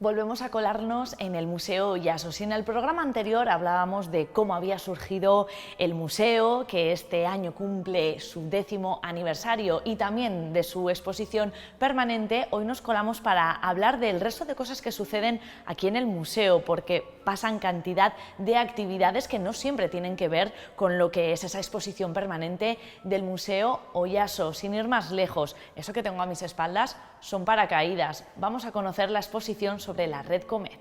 volvemos a colarnos en el Museo Oyaso. Si en el programa anterior hablábamos de cómo había surgido el museo, que este año cumple su 10º aniversario, y también de su exposición permanente, hoy nos colamos para hablar del resto de cosas que suceden aquí en el museo, porque pasan cantidad de actividades que no siempre tienen que ver con lo que es esa exposición permanente del Museo Oyaso. Sin ir más lejos, eso que tengo a mis espaldas son paracaídas. Vamos a conocer la exposición sobre la Red Comet.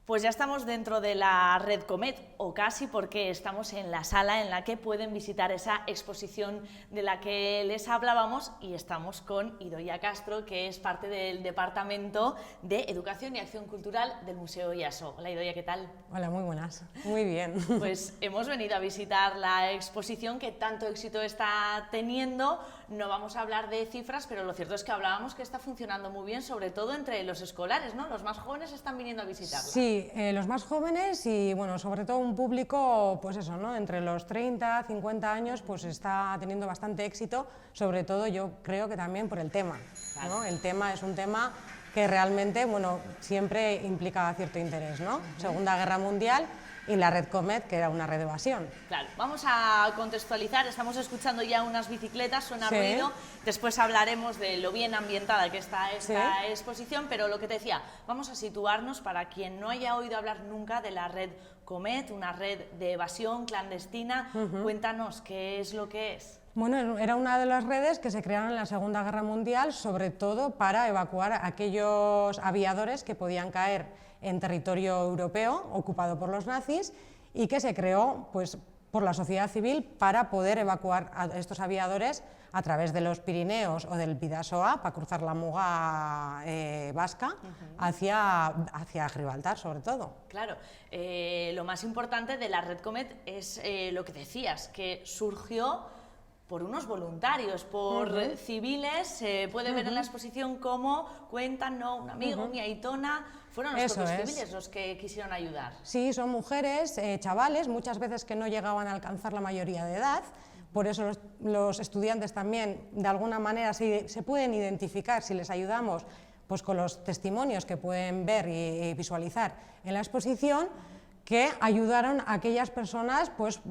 Pues ya estamos dentro de la Red Comet, o casi, porque estamos en la sala en la que pueden visitar esa exposición de la que les hablábamos, y estamos con Idoia Castro, que es parte del Departamento de Educación y Acción Cultural del Museo Oyaso. Hola Idoia, ¿qué tal? Hola, muy buenas, muy bien. Pues hemos venido a visitar la exposición que tanto éxito está teniendo. No vamos a hablar de cifras, pero lo cierto es que hablábamos que está funcionando muy bien, sobre todo entre los escolares, ¿no? Los más jóvenes están viniendo a visitarla. Sí, los más jóvenes y, bueno, sobre todo un público, pues eso, ¿no? Entre los 30, 50 años, pues está teniendo bastante éxito, sobre todo yo creo que también por el tema, ¿no? El tema es un tema que realmente, bueno, siempre implica cierto interés, ¿no? Segunda Guerra Mundial y la Red Comet, que era una red de evasión. Claro, vamos a contextualizar, estamos escuchando ya unas bicicletas, suena ruido, después hablaremos de lo bien ambientada que está esta exposición, pero lo que te decía, vamos a situarnos para quien no haya oído hablar nunca de la Red Comet, una red de evasión clandestina. Cuéntanos, ¿qué es lo que es? Bueno, era una de las redes que se crearon en la Segunda Guerra Mundial, sobre todo para evacuar a aquellos aviadores que podían caer en territorio europeo ocupado por los nazis, y que se creó pues, por la sociedad civil para poder evacuar a estos aviadores a través de los Pirineos o del Bidasoa para cruzar la Muga vasca hacia Gibraltar, sobre todo. Claro, lo más importante de la Red Comet es lo que decías, que surgió por unos voluntarios, por civiles. Se puede ver en la exposición cómo cuentan, ¿no? Un amigo, mi Aitona, fueron los propios civiles los que quisieron ayudar. Sí, son mujeres, chavales, muchas veces que no llegaban a alcanzar la mayoría de edad. Por eso los estudiantes también, de alguna manera, se pueden identificar si les ayudamos pues, con los testimonios que pueden ver y visualizar en la exposición, que ayudaron a aquellas personas, pues,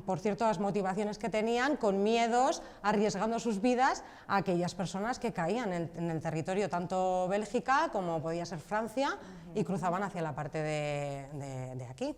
por ciertas motivaciones que tenían, con miedos, arriesgando sus vidas, a aquellas personas que caían en el territorio, tanto Bélgica como podía ser Francia, y cruzaban hacia la parte de aquí.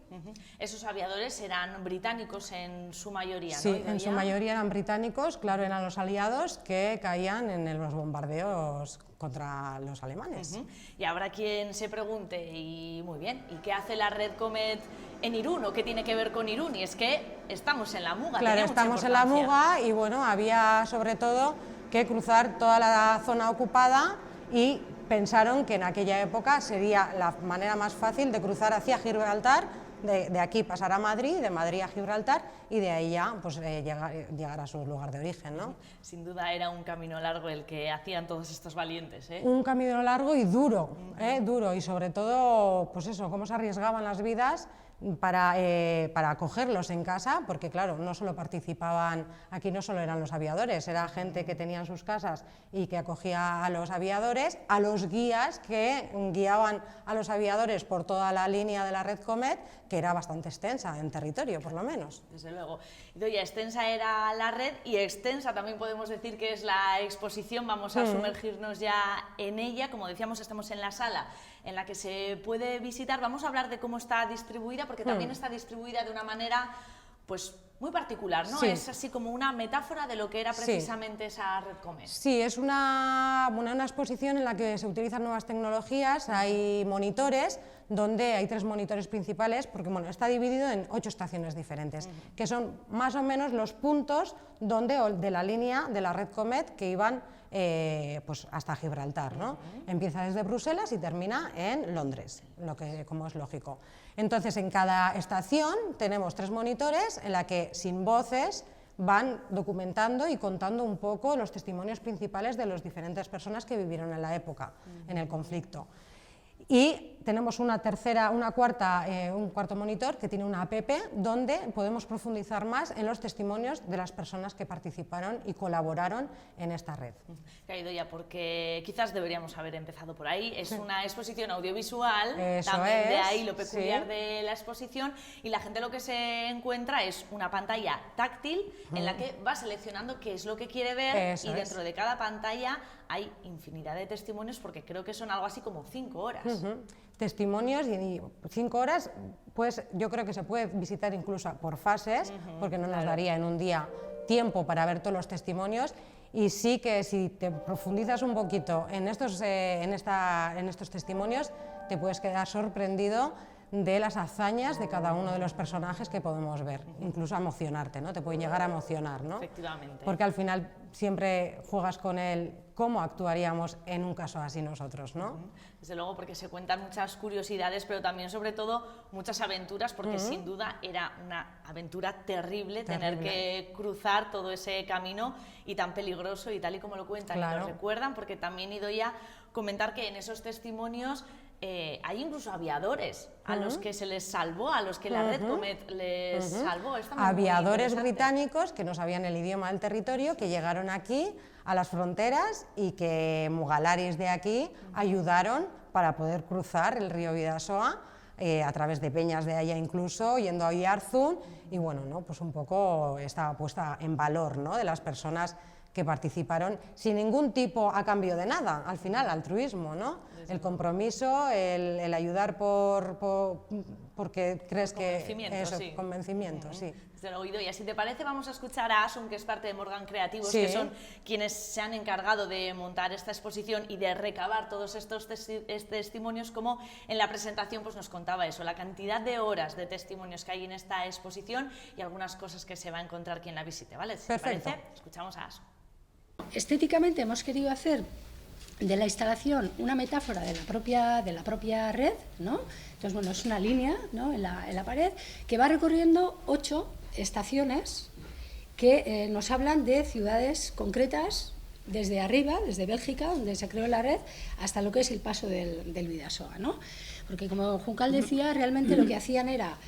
Esos aviadores eran británicos en su mayoría, ¿no? Sí, en su mayoría eran británicos, claro, eran los aliados que caían en los bombardeos contra los alemanes. Y habrá quien se pregunte, y muy bien, ¿y qué hace la Red Comet en Irún, o qué tiene que ver con Irún? Y es que estamos en la Muga. Claro, estamos en la Muga, y bueno, había sobre todo que cruzar toda la zona ocupada, y pensaron que en aquella época sería la manera más fácil de cruzar hacia Gibraltar, de aquí pasar a Madrid, de Madrid a Gibraltar, y de ahí ya pues, llegar a su lugar de origen, ¿no? Sin duda era un camino largo el que hacían todos estos valientes, ¿eh? Un camino largo y duro, duro, y sobre todo, pues eso, cómo se arriesgaban las vidas para acogerlos en casa, porque claro, no solo participaban, aquí no solo eran los aviadores, era gente que tenía en sus casas y que acogía a los aviadores, a los guías que guiaban a los aviadores por toda la línea de la Red Comet, que era bastante extensa en territorio, por lo menos. Desde luego. Idoia, extensa era la red, y extensa también podemos decir que es la exposición. Vamos a sumergirnos ya en ella. Como decíamos, estamos en la sala en la que se puede visitar. Vamos a hablar de cómo está distribuida, porque también está distribuida de una manera pues muy particular, ¿no? Sí. Es así como una metáfora de lo que era precisamente esa Red Comet. Sí, es una exposición en la que se utilizan nuevas tecnologías, hay monitores, donde hay 3 monitores principales, porque bueno, está dividido en 8 estaciones diferentes, que son más o menos los puntos de la línea de la Red Comet que iban pues hasta Gibraltar, ¿no? Empieza desde Bruselas y termina en Londres, como es lógico. Entonces, en cada estación tenemos 3 monitores en la que, sin voces, van documentando y contando un poco los testimonios principales de las diferentes personas que vivieron en la época, en el conflicto. Y tenemos un cuarto monitor que tiene una app donde podemos profundizar más en los testimonios de las personas que participaron y colaboraron en esta red. Idoia, porque quizás deberíamos haber empezado por ahí. Es una exposición audiovisual, Eso también de es, ahí lo peculiar sí. de la exposición, y la gente lo que se encuentra es una pantalla táctil en la que va seleccionando qué es lo que quiere ver. Eso y es. dentro de cada pantalla hay infinidad de testimonios, porque creo que son algo así como 5 horas. Testimonios y 5 horas, pues yo creo que se puede visitar incluso por fases, porque no nos daría en un día tiempo para ver todos los testimonios. Y sí que si te profundizas un poquito en estos testimonios, te puedes quedar sorprendido de las hazañas de cada uno de los personajes que podemos ver, incluso a emocionarte, ¿no? Te pueden llegar a emocionar, ¿no? Efectivamente. Porque al final siempre juegas con el cómo actuaríamos en un caso así nosotros, ¿no? Desde luego, porque se cuentan muchas curiosidades, pero también, sobre todo, muchas aventuras, porque sin duda era una aventura terrible tener que cruzar todo ese camino y tan peligroso, y tal y como lo cuentan y lo recuerdan, porque también Idoia comentar que en esos testimonios hay incluso aviadores a los que se les salvó, a los que la Red Comet les salvó. Aviadores británicos que no sabían el idioma del territorio, que llegaron aquí a las fronteras y que mugalaris de aquí ayudaron para poder cruzar el río Bidasoa a través de peñas de allá, incluso yendo a Oyarzún, y bueno, ¿no? Pues un poco estaba puesta en valor, ¿no? De las personas que participaron sin ningún tipo a cambio de nada, al final altruismo, ¿no? El compromiso, el ayudar porque crees que eso, sí. Convencimiento, sí. Desde luego, Idoia, si te parece, vamos a escuchar a Asun, que es parte de Morgan Creativos, que son quienes se han encargado de montar esta exposición y de recabar todos estos testimonios, como en la presentación pues nos contaba eso, la cantidad de horas de testimonios que hay en esta exposición y algunas cosas que se va a encontrar quien la visite, ¿vale? Si Perfecto. te parece, escuchamos a Asun. Estéticamente hemos querido hacer de la instalación una metáfora de la propia red, ¿no? Entonces, bueno, es una línea, ¿no? en la pared que va recorriendo 8 estaciones que nos hablan de ciudades concretas desde arriba, desde Bélgica, donde se creó la red, hasta lo que es el paso del Bidasoa, ¿no? Porque, como Juncal decía, realmente lo que hacían era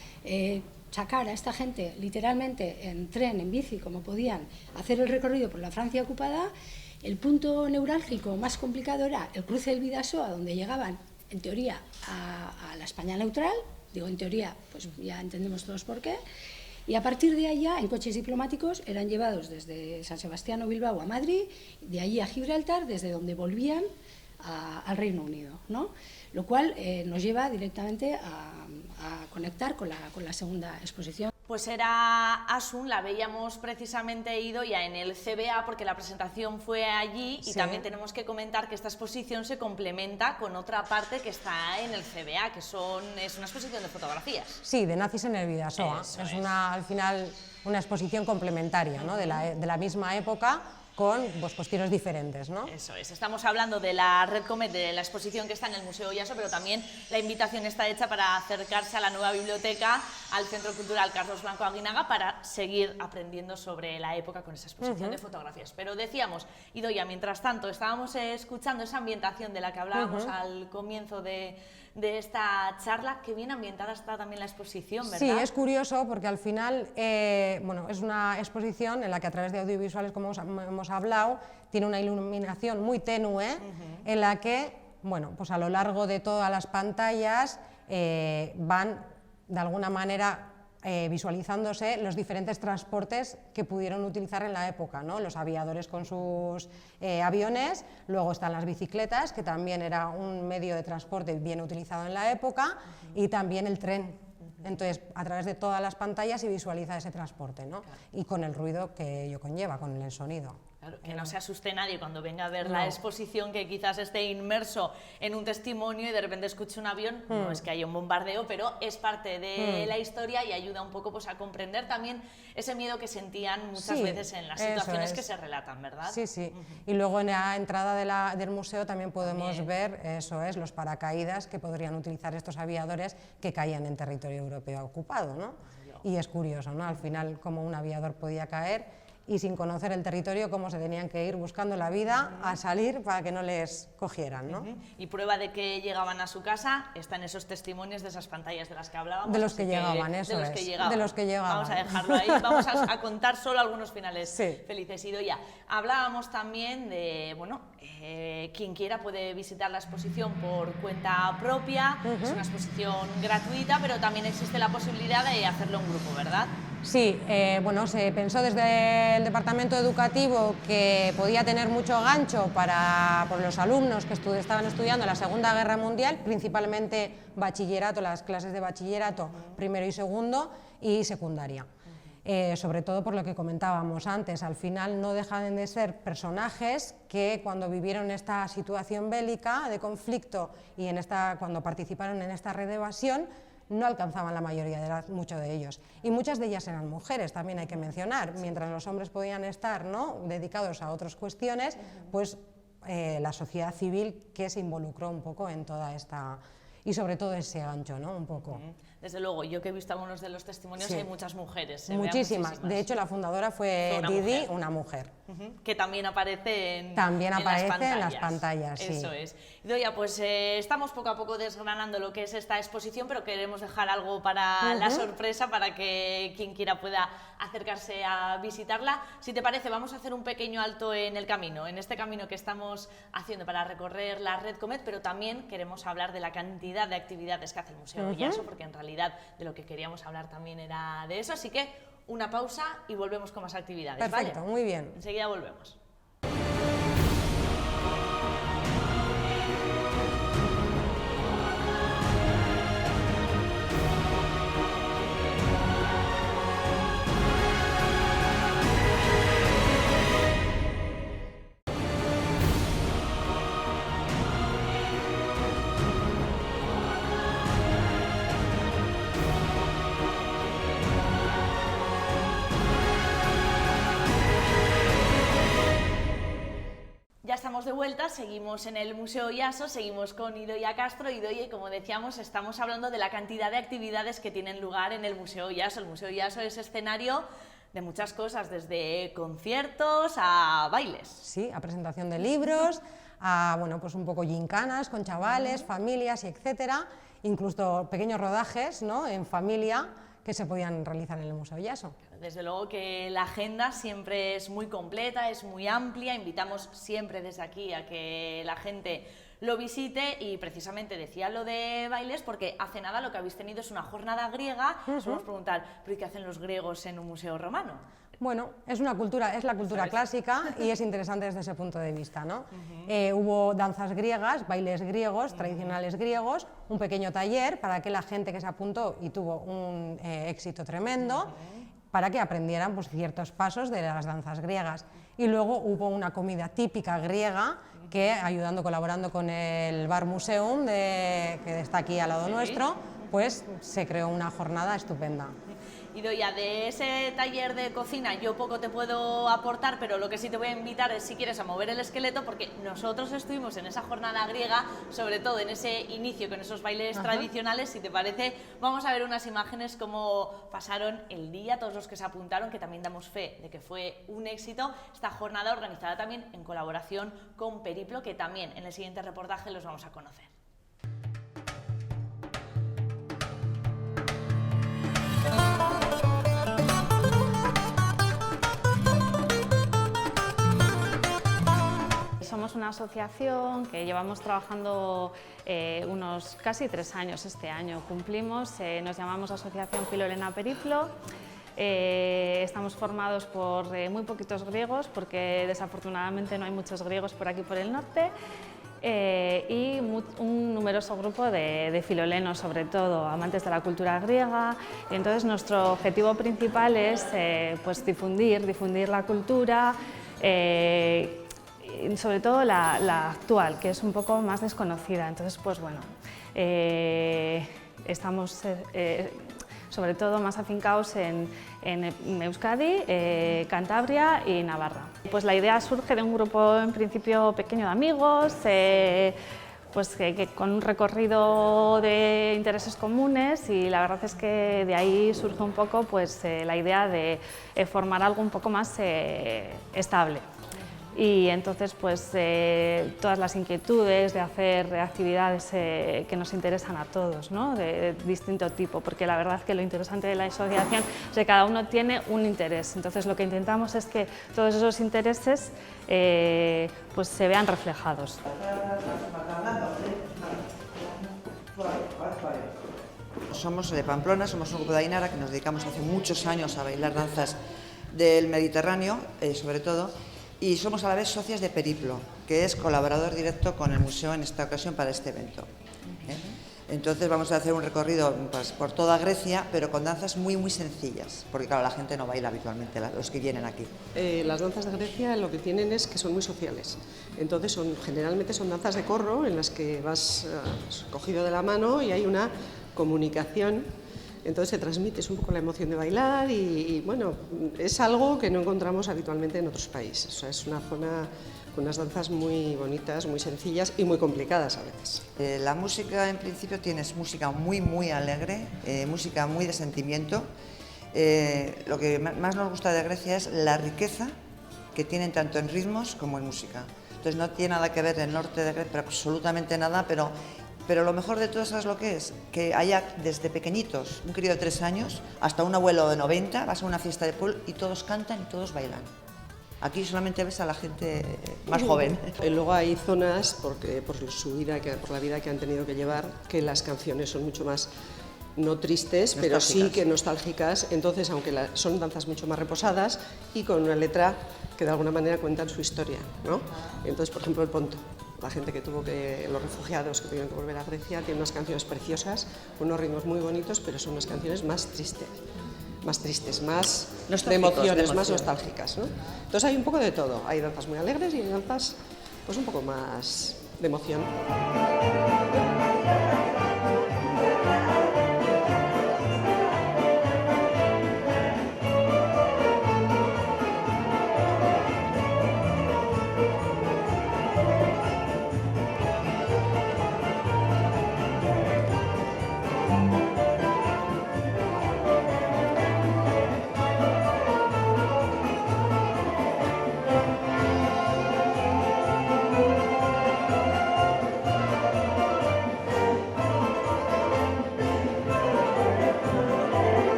sacar a esta gente literalmente en tren, en bici, como podían, hacer el recorrido por la Francia ocupada. El punto neurálgico más complicado era el cruce del Bidasoa, donde llegaban, en teoría, a la España neutral. Digo en teoría, pues ya entendemos todos por qué. Y a partir de allá, en coches diplomáticos, eran llevados desde San Sebastián o Bilbao a Madrid, de allí a Gibraltar, desde donde volvían al Reino Unido, ¿no? Lo cual nos lleva directamente a conectar con la segunda exposición. Pues era Asun, la veíamos precisamente, Idoia, en el CBA, porque la presentación fue allí, y también tenemos que comentar que esta exposición se complementa con otra parte que está en el CBA, que es una exposición de fotografías. Sí, de nazis en el Bidasoa. Es al final una exposición complementaria, ¿no? de la misma época, con pues, cuestiones diferentes, ¿no? Eso es, estamos hablando de la Red Comet, de la exposición que está en el Museo Oyaso, pero también la invitación está hecha para acercarse a la nueva biblioteca, al Centro Cultural Carlos Blanco Aguinaga, para seguir aprendiendo sobre la época con esa exposición de fotografías. Pero decíamos, Idoia, mientras tanto, estábamos escuchando esa ambientación de la que hablábamos al comienzo de esta charla. Qué bien ambientada está también la exposición, ¿verdad? Sí, es curioso porque al final bueno, es una exposición en la que a través de audiovisuales, como hemos hablado, tiene una iluminación muy tenue, en la que, bueno, pues a lo largo de todas las pantallas van de alguna manera visualizándose los diferentes transportes que pudieron utilizar en la época, ¿no? Los aviadores con sus aviones, luego están las bicicletas, que también era un medio de transporte bien utilizado en la época, y también el tren. Entonces, a través de todas las pantallas se visualiza ese transporte, ¿no? Y con el ruido que ello conlleva, con el sonido. Claro, que no se asuste nadie cuando venga a ver la exposición, que quizás esté inmerso en un testimonio y de repente escuche un avión. No es que haya un bombardeo, pero es parte de la historia y ayuda un poco pues, a comprender también ese miedo que sentían muchas veces en las situaciones que se relatan, ¿verdad? Sí, sí. Y luego en la entrada del museo también podemos ver, eso es, los paracaídas que podrían utilizar estos aviadores que caían en territorio europeo ocupado, ¿no? Y es curioso, ¿no? Al final, cómo un aviador podía caer y sin conocer el territorio cómo se tenían que ir buscando la vida a salir para que no les cogieran, ¿no? Y prueba de que llegaban a su casa están esos testimonios de esas pantallas de las que hablábamos. De los que llegaban, eso de los es, que llegaban. de los que llegaban. Vamos a dejarlo ahí, vamos a contar solo algunos finales Sí. felices. Idoia, hablábamos también de, bueno, quien quiera puede visitar la exposición por cuenta propia, es una exposición gratuita, pero también existe la posibilidad de hacerlo en grupo, ¿verdad? Sí, bueno, se pensó desde el departamento educativo que podía tener mucho gancho por los alumnos que estaban estudiando la Segunda Guerra Mundial, principalmente bachillerato, las clases de bachillerato primero y segundo y secundaria. Sobre todo por lo que comentábamos antes, al final no dejan de ser personajes que cuando vivieron esta situación bélica de conflicto y cuando participaron en esta red de evasión, no alcanzaban la mayoría de edad, muchos de ellos. Y muchas de ellas eran mujeres, también hay que mencionar. Mientras los hombres podían estar, ¿no?, dedicados a otras cuestiones, pues la sociedad civil que se involucró un poco en toda esta... y sobre todo ese gancho, ¿no?, un poco. Desde luego, yo que he visto algunos de los testimonios, Sí. hay muchas mujeres. Muchísimas. De hecho, la fundadora fue Didi, una mujer. Que también aparece en las pantallas. Sí. Eso es. Idoia, pues estamos poco a poco desgranando lo que es esta exposición, pero queremos dejar algo para la sorpresa, para que quien quiera pueda acercarse a visitarla. Si te parece, vamos a hacer un pequeño alto en el camino, en este camino que estamos haciendo para recorrer la Red Comet, pero también queremos hablar de la cantidad de actividades que hace el Museo Oyaso, porque en realidad de lo que queríamos hablar también era de eso, así que una pausa y volvemos con más actividades. Perfecto, ¿vale? muy bien. Enseguida volvemos. Ya estamos de vuelta, seguimos en el Museo Oyaso, seguimos con Idoia Castro. Idoia, y como decíamos, estamos hablando de la cantidad de actividades que tienen lugar en el Museo Oyaso. El Museo Oyaso es escenario de muchas cosas, desde conciertos a bailes. Sí, a presentación de libros, a, bueno, pues un poco gincanas con chavales, familias y etcétera, incluso pequeños rodajes, ¿no?, en familia que se podían realizar en el Museo Oyaso. Desde luego que la agenda siempre es muy completa, es muy amplia, invitamos siempre desde aquí a que la gente lo visite y precisamente decía lo de bailes porque hace nada lo que habéis tenido es una jornada griega. Nos vamos a preguntar, ¿pero qué hacen los griegos en un museo romano? Bueno, es la cultura clásica y es interesante desde ese punto de vista, ¿no? Hubo danzas griegas, bailes griegos, tradicionales griegos, un pequeño taller para que la gente que se apuntó y tuvo un éxito tremendo, para que aprendieran, pues, ciertos pasos de las danzas griegas. Y luego hubo una comida típica griega que, colaborando con el Bar Museum, que está aquí al lado nuestro, pues se creó una jornada estupenda. Idoia, de ese taller de cocina yo poco te puedo aportar, pero lo que sí te voy a invitar es, si quieres, a mover el esqueleto, porque nosotros estuvimos en esa jornada griega, sobre todo en ese inicio con esos bailes tradicionales. Si te parece, vamos a ver unas imágenes cómo pasaron el día, todos los que se apuntaron, que también damos fe de que fue un éxito esta jornada, organizada también en colaboración con Periplo, que también en el siguiente reportaje los vamos a conocer. Somos una asociación que llevamos trabajando unos casi 3 años este año. Cumplimos, nos llamamos Asociación Filolena Periplo. Estamos formados por muy poquitos griegos, porque desafortunadamente no hay muchos griegos por aquí por el norte, y un numeroso grupo de filolenos, sobre todo amantes de la cultura griega. Y entonces nuestro objetivo principal es pues difundir la cultura, sobre todo la actual, que es un poco más desconocida. Entonces, pues bueno, estamos sobre todo más afincados en Euskadi, Cantabria y Navarra. Pues la idea surge de un grupo en principio pequeño de amigos, pues con un recorrido de intereses comunes, y la verdad es que de ahí surge un poco pues, la idea de formar algo un poco más estable. Y entonces pues todas las inquietudes de hacer actividades que nos interesan a todos, ¿no? de distinto tipo, porque la verdad es que lo interesante de la asociación es que cada uno tiene un interés, entonces lo que intentamos es que todos esos intereses pues se vean reflejados. Somos de Pamplona, somos un grupo de Ainara que nos dedicamos hace muchos años a bailar danzas del Mediterráneo, sobre todo, y somos a la vez socias de Periplo, que es colaborador directo con el museo en esta ocasión para este evento. Entonces vamos a hacer un recorrido pues, por toda Grecia, pero con danzas muy sencillas, porque claro, la gente no baila habitualmente, los que vienen aquí. Las danzas de Grecia lo que tienen es que son muy sociales, entonces generalmente son danzas de corro en las que vas cogido de la mano y hay una comunicación. Entonces se transmite un poco la emoción de bailar y bueno, es algo que no encontramos habitualmente en otros países. O sea, es una zona con unas danzas muy bonitas, muy sencillas y muy complicadas a veces. La música, en principio, tienes música muy alegre, música muy de sentimiento. Lo que más nos gusta de Grecia es la riqueza que tienen tanto en ritmos como en música. Entonces no tiene nada que ver el norte de Grecia, pero absolutamente nada, pero lo mejor de todo, ¿sabes lo que es? Que haya desde pequeñitos, un crío de 3 años, hasta un abuelo de 90, vas a una fiesta de pueblo y todos cantan y todos bailan. Aquí solamente ves a la gente más joven. Y luego hay zonas, por la vida que han tenido que llevar, que las canciones son mucho más, no tristes, pero sí que nostálgicas. Entonces, aunque son danzas mucho más reposadas y con una letra que de alguna manera cuentan su historia, ¿no? Entonces, por ejemplo, el Ponto. La gente los refugiados que tuvieron que volver a Grecia, tienen unas canciones preciosas, unos ritmos muy bonitos, pero son unas canciones más tristes, más de emociones, más nostálgicas, ¿no? Entonces hay un poco de todo, hay danzas muy alegres y hay danzas pues un poco más de emoción.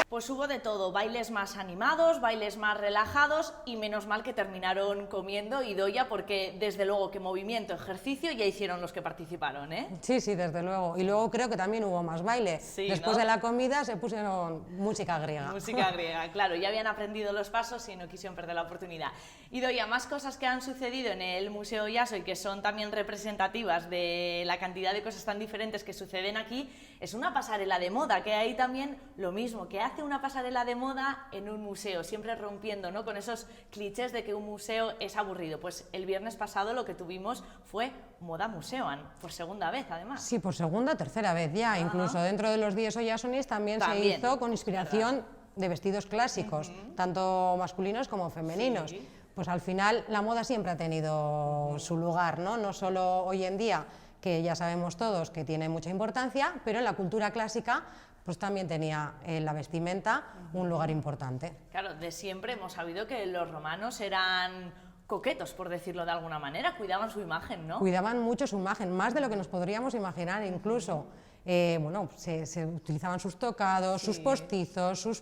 Pues hubo de todo, bailes más animados, bailes más relajados y menos mal que terminaron comiendo Idoia porque desde luego que movimiento, ejercicio ya hicieron los que participaron, ¿eh? Sí, desde luego. Y luego creo que también hubo más baile. Sí, después ¿no? de la comida se pusieron música griega. Música griega, claro, ya habían aprendido los pasos y no quisieron perder la oportunidad. Idoia, más cosas que han sucedido en el Museo Yaso y que son también representativas de la cantidad de cosas tan diferentes que suceden aquí, es una pasarela de moda, que hay también lo mismo, que hace una pasarela de moda en un museo, siempre rompiendo, ¿no?, con esos clichés de que un museo es aburrido. Pues el viernes pasado lo que tuvimos fue Moda Museoan, por segunda vez además. Sí, por segunda, tercera vez ya, incluso dentro de los 10 Oyasonis también se hizo con inspiración de vestidos clásicos, tanto masculinos como femeninos. Sí. Pues al final la moda siempre ha tenido su lugar, ¿no? No solo hoy en día, que ya sabemos todos que tiene mucha importancia, pero en la cultura clásica pues también tenía la vestimenta un lugar importante. Claro, de siempre hemos sabido que los romanos eran coquetos, por decirlo de alguna manera, cuidaban su imagen, ¿no? Cuidaban mucho su imagen, más de lo que nos podríamos imaginar incluso. Bueno, se utilizaban sus tocados, sus postizos, sus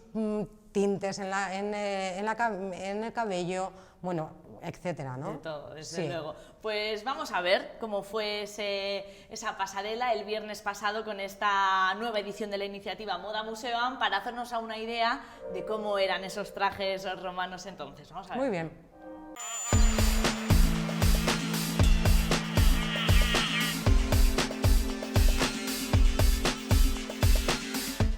tintes en el cabello, bueno, etcétera, ¿no? De todo, desde luego. Pues vamos a ver cómo fue esa pasarela el viernes pasado con esta nueva edición de la iniciativa Moda Museoan, para hacernos a una idea de cómo eran esos trajes romanos entonces. Vamos a ver. Muy bien.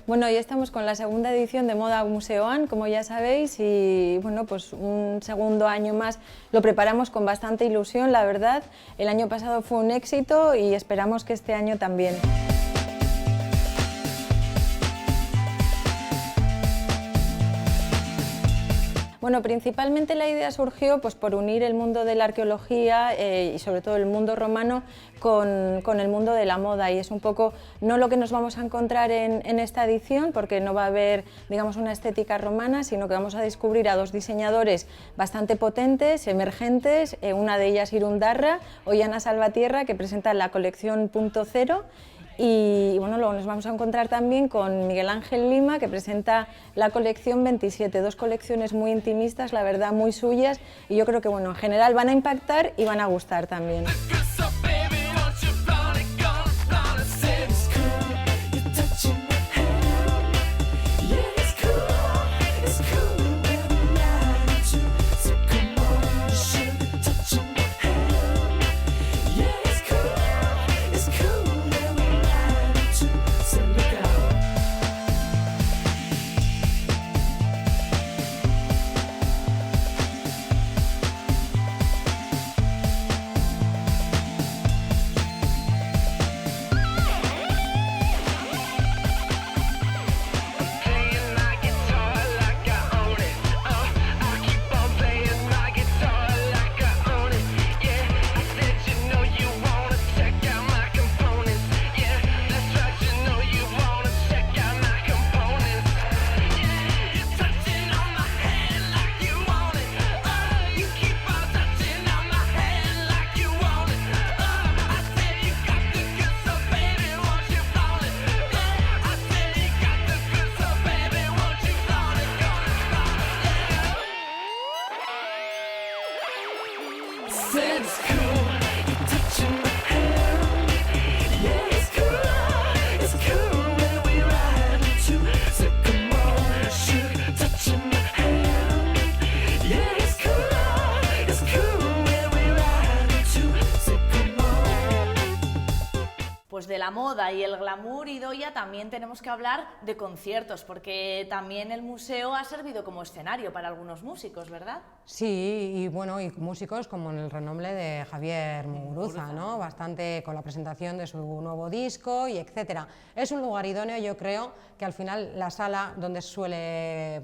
Bueno, hoy estamos con la segunda edición de Moda Museoan, como ya sabéis, y bueno, pues un segundo año más lo preparamos con bastante ilusión, la verdad. El año pasado fue un éxito y esperamos que este año también. Bueno, principalmente la idea surgió pues, por unir el mundo de la arqueología y sobre todo el mundo romano con el mundo de la moda, y es un poco no lo que nos vamos a encontrar en esta edición, porque no va a haber, digamos, una estética romana, sino que vamos a descubrir a dos diseñadores bastante potentes, emergentes, una de ellas Irundarra, Ollana Salvatierra, que presenta la colección Punto Cero. Y bueno, luego nos vamos a encontrar también con Miguel Ángel Lima, que presenta la colección 27, dos colecciones muy intimistas, la verdad, muy suyas, y yo creo que bueno, en general van a impactar y van a gustar también. Pues de la moda y el glamour, Idoia, también tenemos que hablar de conciertos, porque también el museo ha servido como escenario para algunos músicos, ¿verdad? Sí, y bueno, y músicos como en el renombre de Javier Muguruza, ¿no? Bastante con la presentación de su nuevo disco y etcétera. Es un lugar idóneo, yo creo, que al final la sala donde suele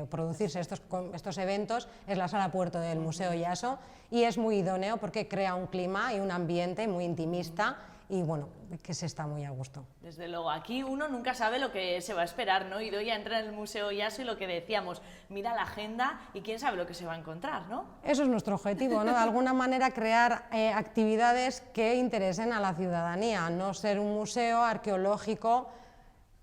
producirse estos eventos es la sala Puerto del Museo Yaso, y es muy idóneo porque crea un clima y un ambiente muy intimista, y bueno, que se está muy a gusto. Desde luego, aquí uno nunca sabe lo que se va a esperar, ¿no? Idoia entra en el Museo Yaso y lo que decíamos, mira la agenda y quién sabe lo que se va a encontrar, ¿no? Eso es nuestro objetivo, ¿no? De alguna manera crear actividades que interesen a la ciudadanía, no ser un museo arqueológico,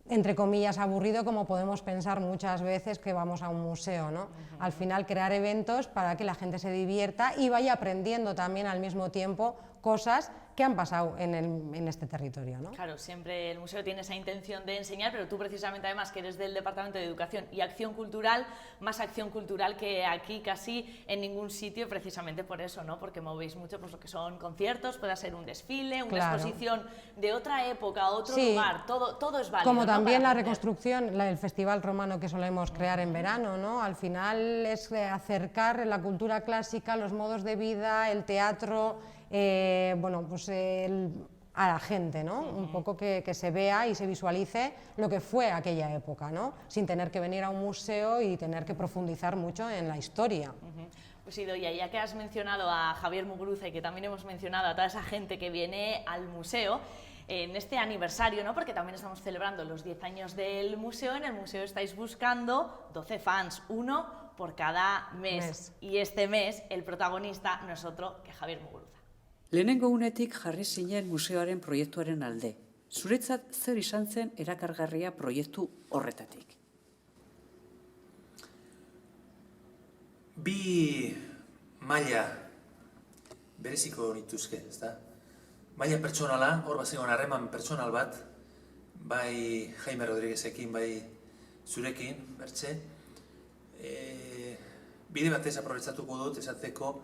entre comillas, aburrido, como podemos pensar muchas veces que vamos a un museo, ¿no? Al final, crear eventos para que la gente se divierta y vaya aprendiendo también al mismo tiempo cosas que han pasado en este territorio, ¿no? Claro, siempre el museo tiene esa intención de enseñar, pero tú precisamente, además, que eres del Departamento de Educación y Acción Cultural, más acción cultural que aquí casi en ningún sitio, precisamente por eso, ¿no? Porque movéis mucho pues, lo que son conciertos, puede ser un desfile, una exposición de otra época, otro lugar, todo es válido. Como ¿no? también la reconstrucción, el festival romano que solemos crear en verano, ¿no? Al final es acercar la cultura clásica, los modos de vida, el teatro, bueno, pues a la gente, ¿no? Un poco que se vea y se visualice lo que fue aquella época, ¿no? Sin tener que venir a un museo y tener que profundizar mucho en la historia. Pues Idoia, ya que has mencionado a Javier Muguruza y que también hemos mencionado a toda esa gente que viene al museo, en este aniversario, ¿no? Porque también estamos celebrando los 10 años del museo, en el museo estáis buscando 12 fans, uno por cada mes. Y este mes el protagonista no es otro que Javier Muguruza. Lehenengo unetik jarri zinen museoaren proiektuaren alde. Zuretzat zer izan zen erakargarria proiektu horretatik? Bi maila bereziko nituzke, ezta? Maila pertsonala, hor bazegoen harreman pertsonal bat, bai Jaime Rodriguezekin, bai zurekin, Mertxe. Bide batez aprobetsatuko dut, esateko,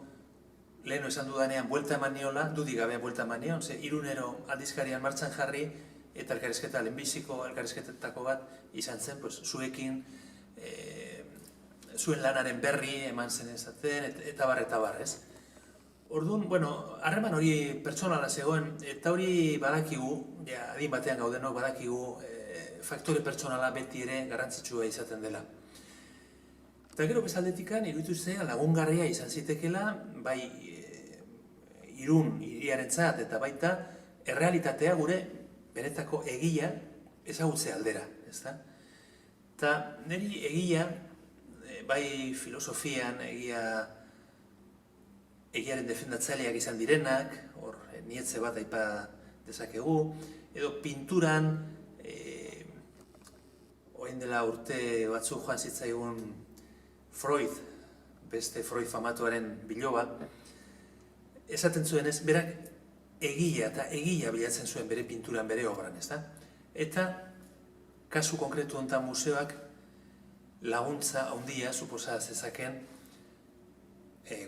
leheno esan dudanean buelta eman niola, dudik gabe buelta eman nion, ze irunero aldizkarian martxan jarri, eta elkarrizketa, lehenbiziko elkarrizketetako bat izan zen, zuekin, zuen lanaren berri eman zen ezaten, eta bar, ez? Orduan, harreman hori pertsonala zegoen, eta hori badakigu, adin batean gaudenok badakigu, faktore pertsonala beti ere garrantzitsua izaten dela. Eta gero bezaldetikan, iruditu zen lagungarria izan zitekela, bai Irun hiriarentzat eta baita errealitatea gure benetako egia ezagutze aldera, ezta? Eta niri egia, bai filosofian egiaren defendatzaileak izan direnak, hor Nietzsche bat aipa dezakegu, edo pinturan, orain dela urte batzuk joan zitzaigun Freud, beste Freud famatuaren biloba, esaten zuen ez, berak egia eta egia bilatzen zuen bere pinturan, bere obran, ezta? Eta, kasu konkretu honetan museoak laguntza handia suposa zezaken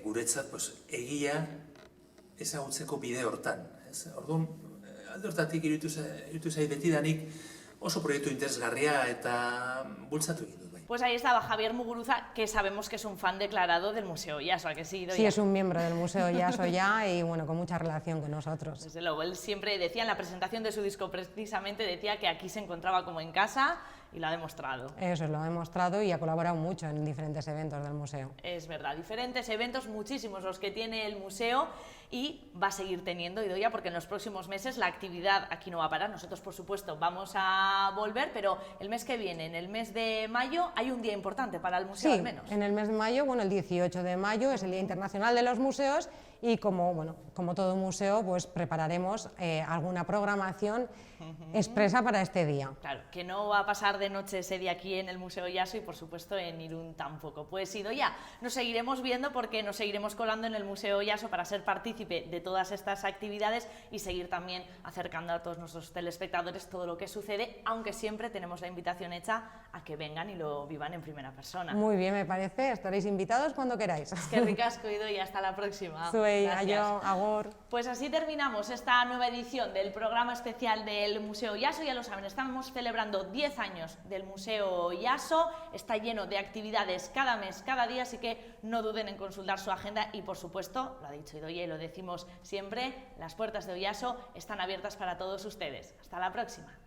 guretzat egia ezagutzeko bide hortan. Orduan, alde hortatik iruditu zait betidanik oso proiektu interesgarria eta bultzatu egin dut. Pues ahí estaba Javier Muguruza, que sabemos que es un fan declarado del Museo Yaso, ¿a que sí, Idoia? Sí, es un miembro del Museo Yaso ya y bueno, con mucha relación con nosotros. Desde luego, él siempre decía en la presentación de su disco, precisamente decía que aquí se encontraba como en casa y lo ha demostrado. Eso, lo ha demostrado y ha colaborado mucho en diferentes eventos del museo. Es verdad, diferentes eventos, muchísimos los que tiene el museo y va a seguir teniendo, Idoia, porque en los próximos meses la actividad aquí no va a parar. Nosotros, por supuesto, vamos a volver, pero el mes que viene, en el mes de mayo, hay un día importante para el museo, sí, al menos. En el mes de mayo, bueno, el 18 de mayo es el Día Internacional de los Museos y como todo museo, pues prepararemos alguna programación expresa para este día. Claro, que no va a pasar de noche ese día aquí en el Museo Yaso y por supuesto en Irún tampoco. Pues Idoia, nos seguiremos viendo porque nos seguiremos colando en el Museo Yaso para ser partícipe de todas estas actividades y seguir también acercando a todos nuestros telespectadores todo lo que sucede, aunque siempre tenemos la invitación hecha a que vengan y lo vivan en primera persona. Muy bien, me parece, estaréis invitados cuando queráis. Es que ricasco, Idoia, hasta la próxima. Ayo, agor. Pues así terminamos esta nueva edición del programa especial del Museo Yaso. Ya lo saben, estamos celebrando 10 años del Museo Yaso, está lleno de actividades cada mes, cada día, así que no duden en consultar su agenda y por supuesto, lo ha dicho Idoia y lo decimos siempre, las puertas de Oyaso están abiertas para todos ustedes. Hasta la próxima.